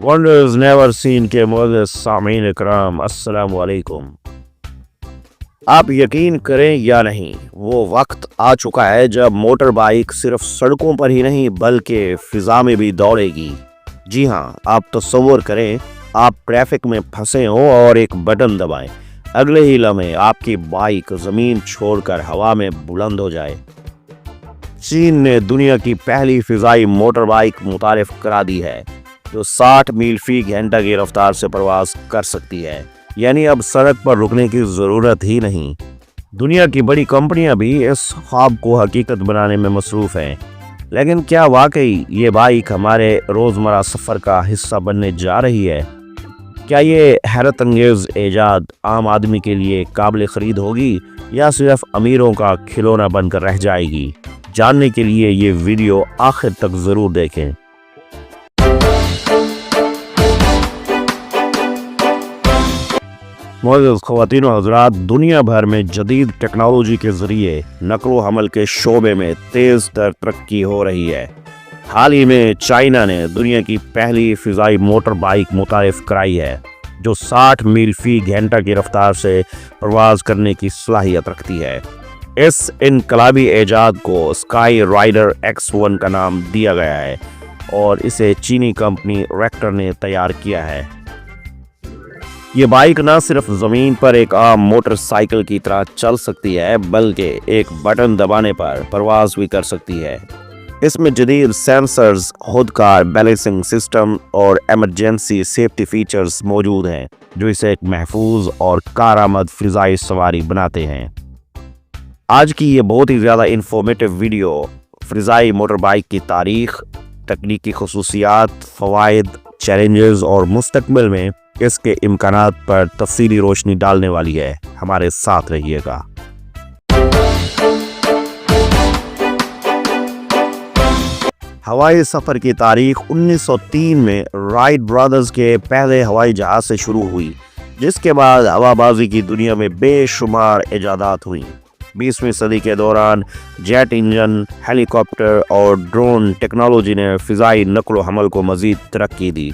Wonders never seen के मोअज़्ज़िज़ सामीन इकराम, अस्सलाम वालेकुम। आप यकीन करें या नहीं, वो वक्त आ चुका है जब मोटर बाइक सिर्फ सड़कों पर ही नहीं बल्कि फिजा में भी दौड़ेगी। जी हाँ, आप तसव्वुर करें, आप ट्रैफिक में फंसे हों और एक बटन दबाएं, अगले ही लम्हे आपकी बाइक जमीन छोड़कर हवा में बुलंद हो जाए। चीन ने दुनिया की पहली फिजाई मोटर बाइक मुतारिफ करा दी है जो 60 मील फी घंटा की रफ्तार से प्रवास कर सकती है, यानी अब सड़क पर रुकने की ज़रूरत ही नहीं। दुनिया की बड़ी कंपनियां भी इस ख्वाब को हकीकत बनाने में मसरूफ़ हैं, लेकिन क्या वाकई ये बाइक हमारे रोज़मर्रा सफ़र का हिस्सा बनने जा रही है? क्या ये हैरत अंगेज़ ईजाद आम आदमी के लिए काबिल ख़रीद होगी या सिर्फ अमीरों का खिलौना बनकर रह जाएगी? जानने के लिए ये वीडियो आखिर तक ज़रूर देखें। मुअज़्ज़िज़ ख़वातीन व हज़रात, दुनिया भर में जदीद टेक्नोलॉजी के ज़रिए नक़्ल हमल के शोबे में तेज़ तर तरक्की हो रही है। हाल ही में चाइना ने दुनिया की पहली फ़िज़ाई मोटर बाइक मुतारिफ कराई है जो 60 मील फी घंटा की रफ्तार से प्रवास करने की सलाहियत रखती है। इस इनकलाबी ईजाद को स्काई राइडर X1 का नाम दिया गया है और इसे चीनी कंपनी रेक्टर ने तैयार किया है। ये बाइक न सिर्फ ज़मीन पर एक आम मोटरसाइकिल की तरह चल सकती है बल्कि एक बटन दबाने पर परवाज भी कर सकती है। इसमें जदीद सेंसर्स, खुदकार बैलेंसिंग सिस्टम और एमरजेंसी सेफ्टी फीचर्स मौजूद हैं जो इसे एक महफूज और कारआमद फ़िज़ाई सवारी बनाते हैं। आज की ये बहुत ही ज़्यादा इंफॉर्मेटिव वीडियो फ़िज़ाई मोटर बाइक की तारीख़, तकनीकी ख़ुसूसियात, फ़वाइद, चैलेंजेस और मुस्तक़बिल में इसके इम्कानात पर तफसीली रोशनी डालने वाली है। हमारे साथ रहिएगा। हवाई सफ़र की तारीख 1903 में राइट ब्रदर्स के पहले हवाई जहाज से शुरू हुई, जिसके बाद हवाबाजी की दुनिया में बेशुमार इजादात हुई। 20वीं सदी के दौरान जेट इंजन, हेलीकॉप्टर और ड्रोन टेक्नोलॉजी ने फ़िज़ाई नक़्ल हमल को मज़ीद तरक्की दी।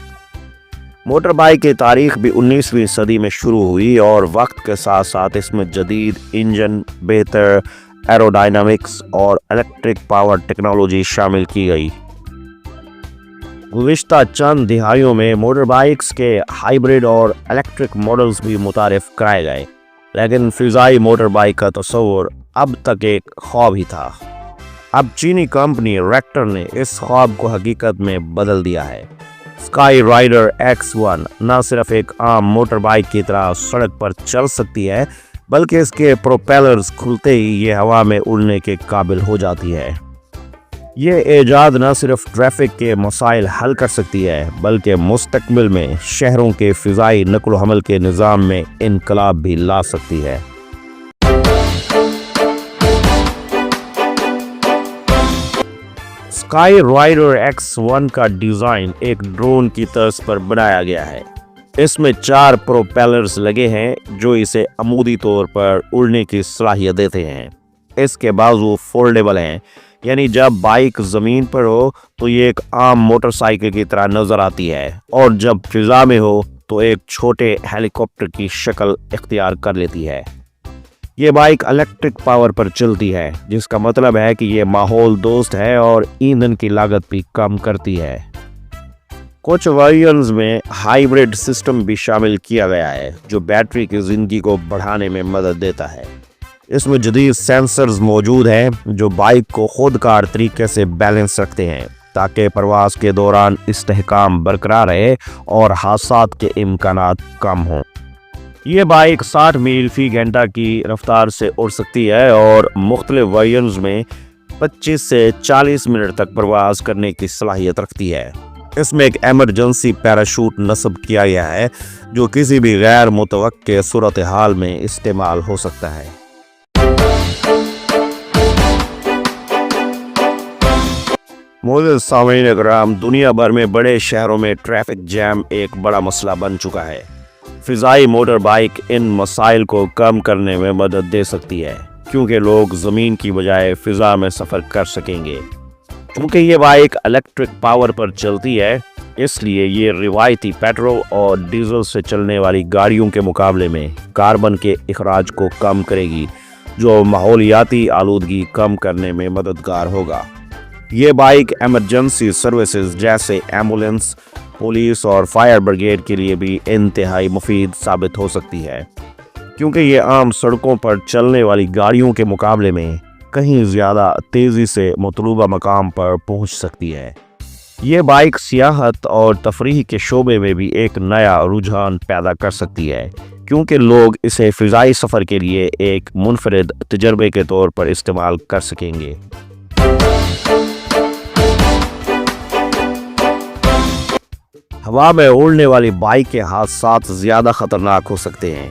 मोटर बाइक की तारीख भी 19वीं सदी में शुरू हुई और वक्त के साथ साथ इसमें जदीद इंजन, बेहतर एरोडायनामिक्स और इलेक्ट्रिक पावर टेक्नोलॉजी शामिल की गई। गुज़िश्ता चंद दिहाइयों में मोटर बाइक्स के हाइब्रिड और इलेक्ट्रिक मॉडल्स भी मुतारिफ कराए गए, लेकिन फ़िज़ाई मोटर बाइक का तस्वुर अब तक एक ख्वाब ही था। अब चीनी कंपनी रेक्टर ने इस ख्वाब को हकीकत में बदल दिया है। स्काई राइडर X1 न सिर्फ एक आम मोटर बाइक की तरह सड़क पर चल सकती है बल्कि इसके प्रोपेलर्स खुलते ही ये हवा में उड़ने के काबिल हो जाती है। ये ईजाद न सिर्फ ट्रैफिक के मसाइल हल कर सकती है बल्कि मुस्तक़बिल में शहरों के फ़िज़ाई नक़्ल हमल के निज़ाम में इनकलाब भी ला सकती है। स्काई राइडर X1 का डिज़ाइन एक ड्रोन की तर्ज पर बनाया गया है। इसमें 4 प्रोपेलर्स लगे हैं जो इसे अमूदी तौर पर उड़ने की सलाहियत देते हैं। इसके बाजू फोल्डेबल हैं, यानी जब बाइक ज़मीन पर हो तो ये एक आम मोटरसाइकिल की तरह नज़र आती है और जब फिज़ा में हो तो एक छोटे हेलीकॉप्टर की शक्ल इख्तियार कर लेती है। ये बाइक इलेक्ट्रिक पावर पर चलती है, जिसका मतलब है कि ये माहौल दोस्त है और ईंधन की लागत भी कम करती है। कुछ वेरिएंट्स में हाइब्रिड सिस्टम भी शामिल किया गया है जो बैटरी की ज़िंदगी को बढ़ाने में मदद देता है। इसमें जदीद सेंसर्स मौजूद हैं जो बाइक को खुदकार तरीके से बैलेंस रखते हैं ताकि प्रवास के दौरान इस्तेहकाम बरकरार रहे और हादसात के इम्कानात कम हों। ये बाइक 60 मील फी घंटा की रफ्तार से उड़ सकती है और मुख्तलिफ वेरिएंट्स में 25 से 40 मिनट तक प्रवास करने की सलाहियत रखती है। इसमें एक एमरजेंसी पैराशूट नस्ब किया गया है जो किसी भी गैर मुतवक्के सूरत हाल में इस्तेमाल हो सकता है। मोअज़्ज़िज़ सामीन इकराम, दुनिया भर में बड़े शहरों में ट्रैफिक जैम एक बड़ा मसला बन चुका है। फ़िज़ाई मोटर बाइक इन मसाइल को कम करने में मदद दे सकती है क्योंकि लोग ज़मीन की बजाय फ़िज़ा में सफ़र कर सकेंगे। क्योंकि ये बाइक इलेक्ट्रिक पावर पर चलती है, اس لیے یہ روایتی پیٹرول اور ڈیزل سے چلنے والی گاڑیوں کے مقابلے میں کاربن کے اخراج کو کم کرے گی، جو ماحولیاتی آلودگی کم کرنے میں مددگار ہوگا۔ یہ بائک ایمرجنسی سروسز جیسے ایمبولینس، پولیس اور فائر بریگیڈ کے لیے بھی انتہائی مفید ثابت ہو سکتی ہے، کیونکہ یہ عام سڑکوں پر چلنے والی گاڑیوں کے مقابلے میں کہیں زیادہ تیزی سے مطلوبہ مقام پر پہنچ سکتی ہے۔ یہ بائک سیاحت اور تفریح کے شعبے میں بھی ایک نیا رجحان پیدا کر سکتی ہے، کیونکہ لوگ اسے فضائی سفر کے لیے ایک منفرد تجربے کے طور پر استعمال کر سکیں گے۔ ہوا میں اڑنے والی بائک کے حادثات زیادہ خطرناک ہو سکتے ہیں۔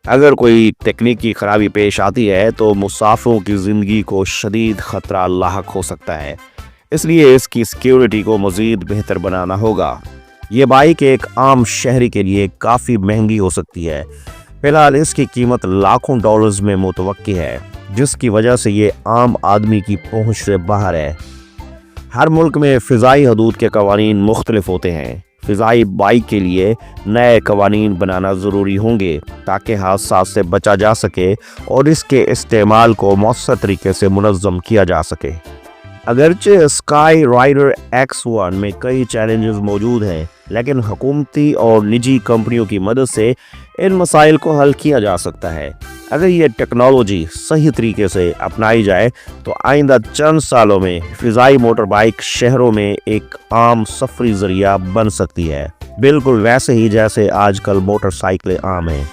اگر کوئی تکنیکی خرابی پیش آتی ہے تو مسافروں کی زندگی کو شدید خطرہ لاحق ہو سکتا ہے، اس لیے اس کی سیکیورٹی کو مزید بہتر بنانا ہوگا۔ یہ بائک ایک عام شہری کے لیے کافی مہنگی ہو سکتی ہے، فی الحال اس کی قیمت لاکھوں ڈالرز میں متوقع ہے، جس کی وجہ سے یہ عام آدمی کی پہنچ سے باہر ہے۔ ہر ملک میں فضائی حدود کے قوانین مختلف ہوتے ہیں۔ فضائی بائک کے لیے نئے قوانین بنانا ضروری ہوں گے تاکہ حادثات سے بچا جا سکے اور اس کے استعمال کو مؤثر طریقے سے منظم کیا جا سکے۔ اگرچہ اسکائی رائڈر X1 میں کئی چیلنجز موجود ہیں، لیکن حکومتی اور نجی کمپنیوں کی مدد سے ان مسائل کو حل کیا جا سکتا ہے۔ اگر یہ ٹیکنالوجی صحیح طریقے سے اپنائی جائے تو آئندہ چند سالوں میں فضائی موٹر بائک شہروں میں ایک عام سفری ذریعہ بن سکتی ہے، بالکل ویسے ہی جیسے آج کل موٹر سائیکلیں عام ہیں۔